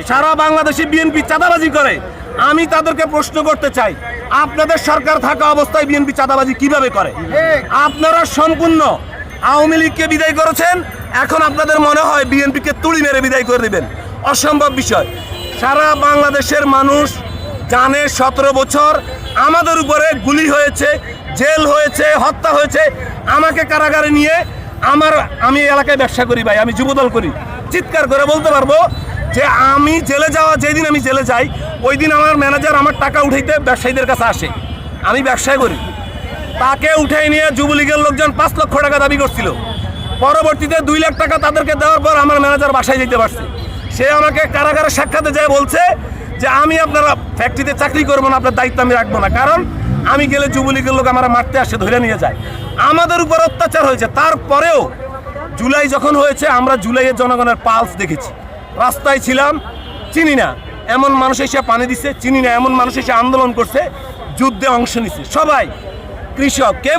সারা বাংলাদেশে বিএনপি চাঁদাবাজি করে। আমি তাদেরকে প্রশ্ন করতে চাই, আপনাদের সরকার থাকা অবস্থায় বিএনপি চাঁদাবাজি কিভাবে করে? আপনারা সম্পূর্ণ আওয়ামী লীগকে বিদায় করেছেন, এখন আপনাদের মনে হয় বিএনপিকে তুড়ি মেরে বিদায় করে দেবেন। অসম্ভব বিষয়। সারা বাংলাদেশের মানুষ জানে 17 বছর আমাদের উপরে গুলি হয়েছে, জেল হয়েছে, হত্যা হয়েছে। আমাকে কারাগারে নিয়ে আমি এলাকায় ব্যবসা করি ভাই, আমি যুবদল করি, চিৎকার করে বলতে পারবো যে আমি জেলে যাওয়া যেদিন আমি জেলে যাই ওই দিন আমার ম্যানেজার আমার টাকা উঠাইতে ব্যবসায়ীদের কাছে আসে, আমি ব্যবসায় করি, তাকে উঠাই নিয়ে যুবলীগের লোকজন 5 লক্ষ টাকা দাবি করছিল। পরবর্তীতে 2 লাখ টাকা তাদেরকে দেওয়ার পর আমার ম্যানেজার বাসায় যেতে পারছে। সে আমাকে কারাগারে সাক্ষাতে যায় বলছে যে আমি আপনারা ফ্যাক্টরিতে চাকরি করবো না, আপনার দায়িত্ব আমি রাখবো না, কারণ আমি গেলে যুবলীগের লোক আমার মারতে আসে, ধরে নিয়ে যায়। আমাদের উপর অত্যাচার হয়েছে। তারপরেও জুলাই যখন হয়েছে আমরা জুলাইয়ের জনগণের পালস দেখেছি। রাস্তায় ছিলাম, চিনি না এমন মানুষ এসে পানি দিচ্ছে, চিনি না এমন মানুষ এসে আন্দোলন করছে, যুদ্ধে অংশ নিচ্ছে সবাই। কৃষক কে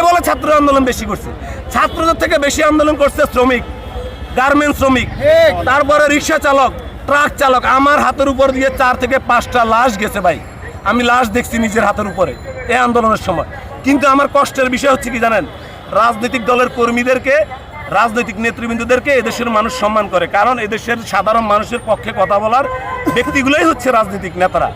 বলে ছাত্র আন্দোলন বেশি করছে? ছাত্রদের থেকে বেশি আন্দোলন করছে শ্রমিক, গার্মেন্টস শ্রমিক, তারপরে রিক্সা চালক, ট্রাক চালক। আমার হাতের উপর দিয়ে 4 থেকে 5টা লাশ গেছে ভাই, আমি লাশ দেখছি নিজের হাতের উপরে এই আন্দোলনের সময়। কিন্তু আমার কষ্টের বিষয় হচ্ছে কি জানেন, রাজনৈতিক দলের কর্মীদেরকে, রাজনৈতিক নেতৃবৃন্দদেরকে এদেশের মানুষ সম্মান করে, কারণ এদেশের সাধারণ মানুষের পক্ষে কথা বলার ব্যক্তিগুলোই হচ্ছে রাজনৈতিক নেতারা।